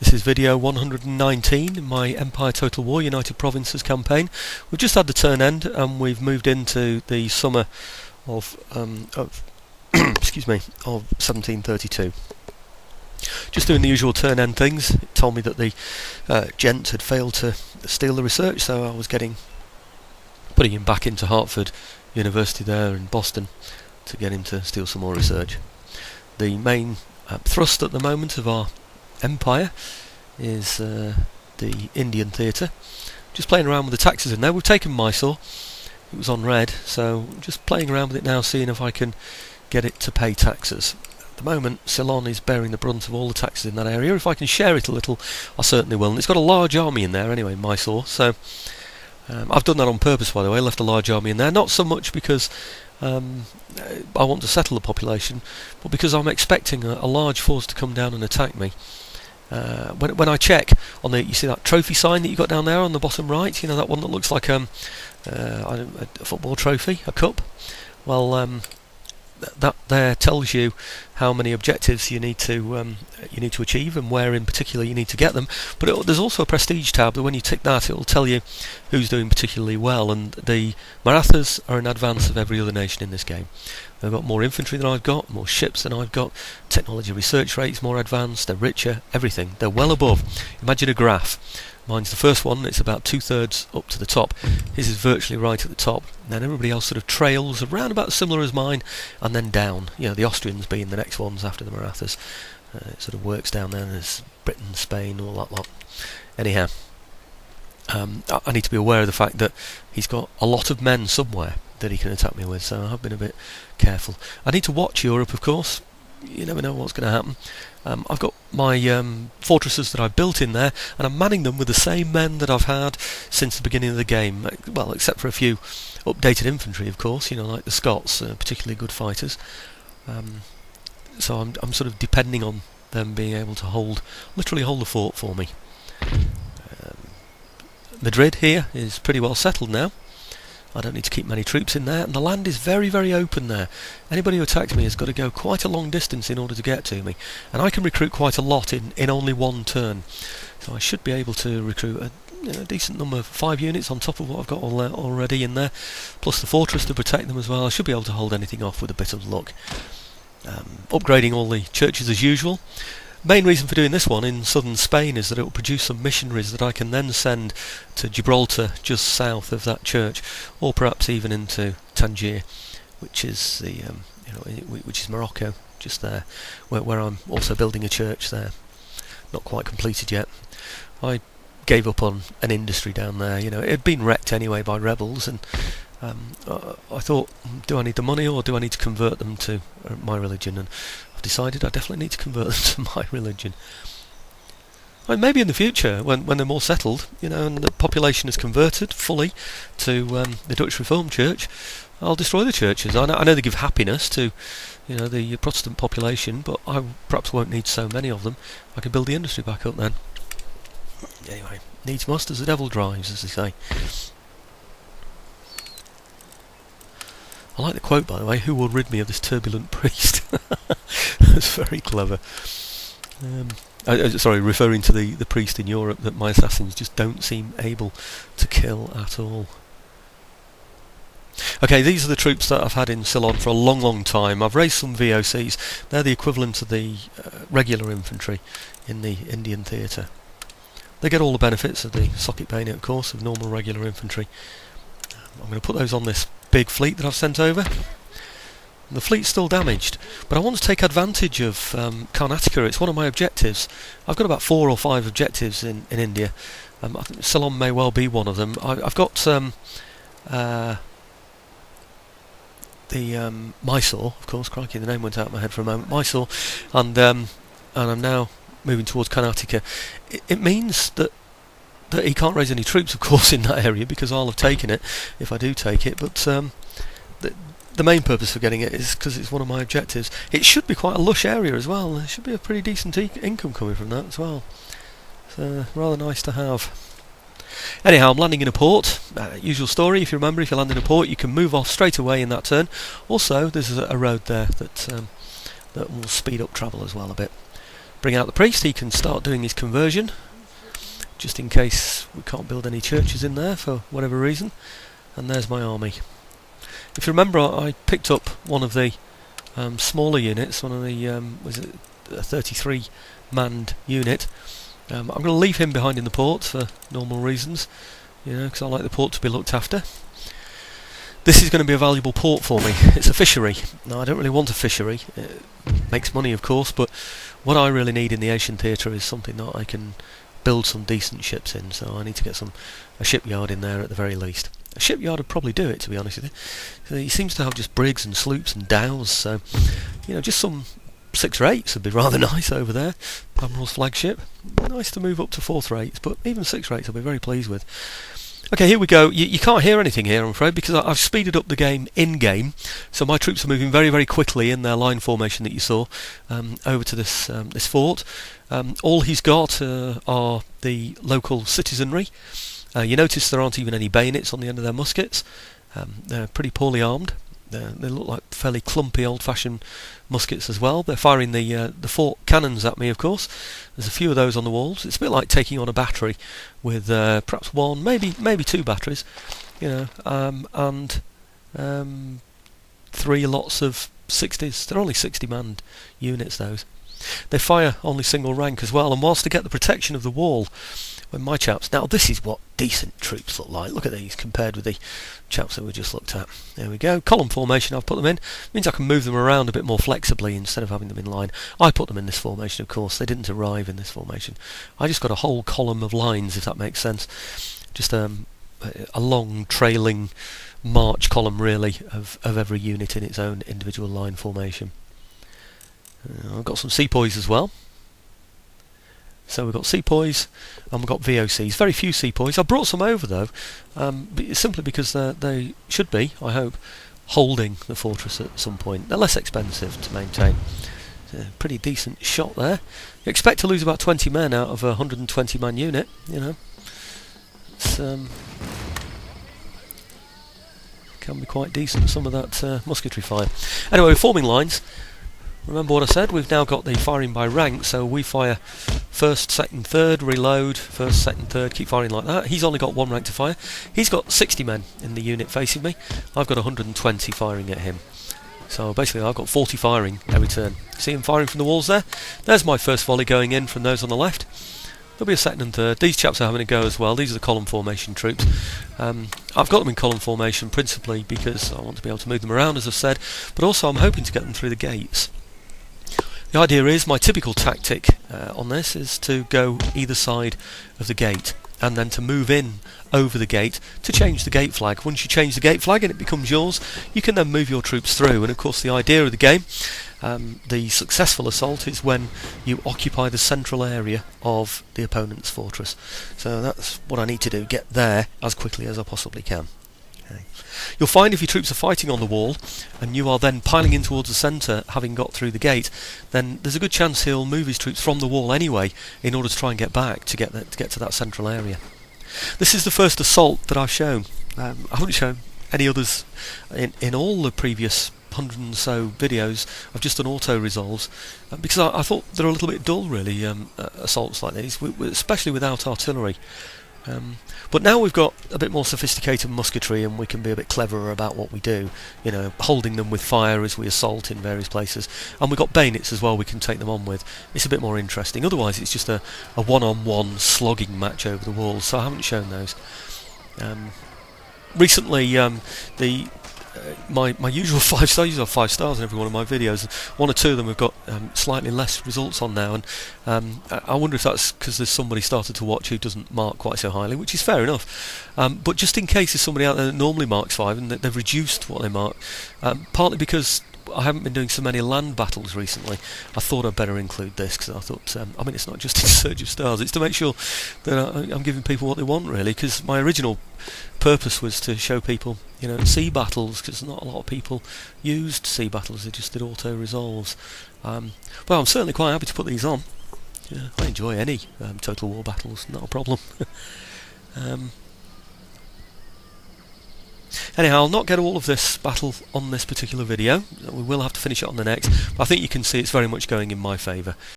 This is video 119 in my Empire Total War United Provinces campaign. We've just had the turn end and we've moved into the summer of excuse me, of 1732. Just doing the usual turn end things. It told me that the gent had failed to steal the research, so I was putting him back into Hartford University there in Boston to get him to steal some more research. The main thrust at the moment of our empire is the Indian theatre. Just playing around with the taxes in there. We've taken Mysore. It was on red, so just playing around with it now, seeing if I can get it to pay taxes. At the moment, Ceylon is bearing the brunt of all the taxes in that area. If I can share it a little, I certainly will. And it's got a large army in there anyway, Mysore, so I've done that on purpose, by the way. Left a large army in there, not so much because I want to settle the population, but because I'm expecting a large force to come down and attack me. When I check on you see that trophy sign that you got down there on the bottom right, you know, that one that looks like a football trophy, a cup. Well, that there tells you how many objectives you need to achieve and where in particular you need to get them. But there's also a prestige tab that when you tick that, it will tell you who's doing particularly well. And the Marathas are in advance of every other nation in this game. They've got more infantry than I've got, more ships than I've got, technology research rates more advanced, they're richer, everything. They're well above. Imagine a graph. Mine's the first one, it's about 2/3 up to the top. His is virtually right at the top. And then everybody else sort of trails around about similar as mine, and then down. You know, the Austrians being the next ones after the Marathas. It sort of works down there. There's Britain, Spain, all that lot. Anyhow, I need to be aware of the fact that he's got a lot of men somewhere that he can attack me with, so I've been a bit careful. I need to watch Europe, of course. You never know what's going to happen. I've got my fortresses that I've built in there, and I'm manning them with the same men that I've had since the beginning of the game. Well, except for a few updated infantry, of course. You know, like the Scots, particularly good fighters. So I'm sort of depending on them being able to literally hold the fort for me. Madrid here is pretty well settled now. I don't need to keep many troops in there, and the land is very, very open there. Anybody who attacks me has got to go quite a long distance in order to get to me, and I can recruit quite a lot in only one turn. So I should be able to recruit a decent number of 5 units on top of what I've got already in there, plus the fortress to protect them as well. I should be able to hold anything off with a bit of luck. Upgrading all the churches as usual. Main reason for doing this one in southern Spain is that it will produce some missionaries that I can then send to Gibraltar, just south of that church, or perhaps even into Tangier, which is which is Morocco, just there, where I'm also building a church there. Not quite completed yet. I gave up on an industry down there. You know, it had been wrecked anyway by rebels, and I thought, do I need the money or do I need to convert them to my religion? And I've decided I definitely need to convert them to my religion. I mean, maybe in the future, when they're more settled, you know, and the population is converted fully to the Dutch Reformed Church, I'll destroy the churches. I know they give happiness to, you know, the Protestant population, but I perhaps won't need so many of them. I can build the industry back up then. Anyway, needs must as the devil drives, as they say. I like the quote, by the way, "Who will rid me of this turbulent priest?" That's very clever. Sorry, referring to the priest in Europe that my assassins just don't seem able to kill at all. Okay, these are the troops that I've had in Ceylon for a long, long time. I've raised some VOCs. They're the equivalent of the regular infantry in the Indian theatre. They get all the benefits of the socket bayonet, of course, of normal regular infantry. I'm going to put those on this big fleet that I've sent over. The fleet's still damaged, but I want to take advantage of Carnatica. It's one of my objectives. I've got about 4 or 5 objectives in India. I think Ceylon may well be one of them. I've got the Mysore, of course. Crikey, the name went out of my head for a moment. Mysore, and I'm now moving towards Carnatica. It means that he can't raise any troops, of course, in that area, because I'll have taken it if I do take it. But the main purpose for getting it is because it's one of my objectives. It should be quite a lush area as well. There should be a pretty decent income coming from that as well. So rather nice to have. Anyhow, I'm landing in a port. Usual story, if you remember, if you land in a port, you can move off straight away in that turn. Also, there's a road there that will speed up travel as well a bit. bring out the priest. He can start doing his conversion, just in case we can't build any churches in there for whatever reason. And there's my army. If you remember, I picked up one of the smaller units, one of the was it a 33 manned unit. I'm going to leave him behind in the port for normal reasons, because I like the port to be looked after. This is going to be a valuable port for me. It's a fishery. Now, I don't really want a fishery. It makes money, of course, but what I really need in the Asian theatre is something that I can build some decent ships in. So I need to get a shipyard in there at the very least. A shipyard would probably do it, to be honest with you. So he seems to have just brigs and sloops and dhows, so just some 6 or 8s would be rather nice over there. Admiral's flagship. Nice to move up to 4th rates, but even 6 rates I'll be very pleased with. Okay, here we go. You can't hear anything here, I'm afraid, because I've speeded up the game in-game, so my troops are moving very, very quickly in their line formation that you saw over to this fort. All he's got are the local citizenry. You notice there aren't even any bayonets on the end of their muskets. They're pretty poorly armed. They look like fairly clumpy, old-fashioned muskets as well. They're firing the fort cannons at me, of course. There's a few of those on the walls. It's a bit like taking on a battery with perhaps 1, maybe 2 batteries, and 3 lots of 60s. They're only 60-manned units, those. They fire only single rank as well, and whilst to get the protection of the wall, when my chaps... Now, this is what decent troops look like. Look at these compared with the chaps that we just looked at. There we go. Column formation, I've put them in. Means I can move them around a bit more flexibly instead of having them in line. I put them in this formation, of course. They didn't arrive in this formation. I just got a whole column of lines, if that makes sense. Just a long trailing march column, really, of every unit in its own individual line formation. I've got some sepoys as well. So we've got sepoys and we've got VOCs. Very few sepoys. I brought some over though, simply because they should be, I hope, holding the fortress at some point. They're less expensive to maintain. It's a pretty decent shot there. You expect to lose about 20 men out of a 120-man unit. It's can be quite decent, some of that musketry fire. Anyway, we're forming lines. Remember what I said, we've now got the firing by rank, so we fire 1st, 2nd, 3rd, reload, 1st, 2nd, 3rd, keep firing like that. He's only got 1 rank to fire. He's got 60 men in the unit facing me. I've got 120 firing at him. So basically I've got 40 firing every turn. See him firing from the walls there? There's my first volley going in from those on the left. There'll be a 2nd and 3rd. These chaps are having a go as well. These are the column formation troops. I've got them in column formation principally because I want to be able to move them around, as I've said, but also I'm hoping to get them through the gates. The idea is, my typical tactic on this is to go either side of the gate and then to move in over the gate to change the gate flag. Once you change the gate flag and it becomes yours, you can then move your troops through. And of course the idea of the game, the successful assault, is when you occupy the central area of the opponent's fortress. So that's what I need to do, get there as quickly as I possibly can. You'll find if your troops are fighting on the wall and you are then piling in towards the centre, having got through the gate, then there's a good chance he'll move his troops from the wall anyway in order to try and get back to get to that central area. This is the first assault that I've shown. I haven't shown any others in all the previous 100 and so videos. I've just done auto resolves because I thought they're a little bit dull, really, assaults like these, especially without artillery. But now we've got a bit more sophisticated musketry and we can be a bit cleverer about what we do, holding them with fire as we assault in various places. And we've got bayonets as well we can take them on with. It's a bit more interesting. Otherwise it's just a one-on-one slogging match over the walls, so I haven't shown those. Recently my usual 5 stars, I usually have 5 stars in every one of my videos. 1 or 2 of them have got slightly less results on now, and I wonder if that's because there's somebody started to watch who doesn't mark quite so highly, which is fair enough. But just in case there's somebody out there that normally marks 5 and they've reduced what they mark, partly because I haven't been doing so many land battles recently, I thought I'd better include this, because I thought, it's not just in search of stars, it's to make sure that I'm giving people what they want, really, because my original purpose was to show people, sea battles, because not a lot of people used sea battles, they just did auto resolves. Well, I'm certainly quite happy to put these on. I enjoy any Total War battles, not a problem. Anyhow, I'll not get all of this battle on this particular video. We will have to finish it on the next, but I think you can see it's very much going in my favour.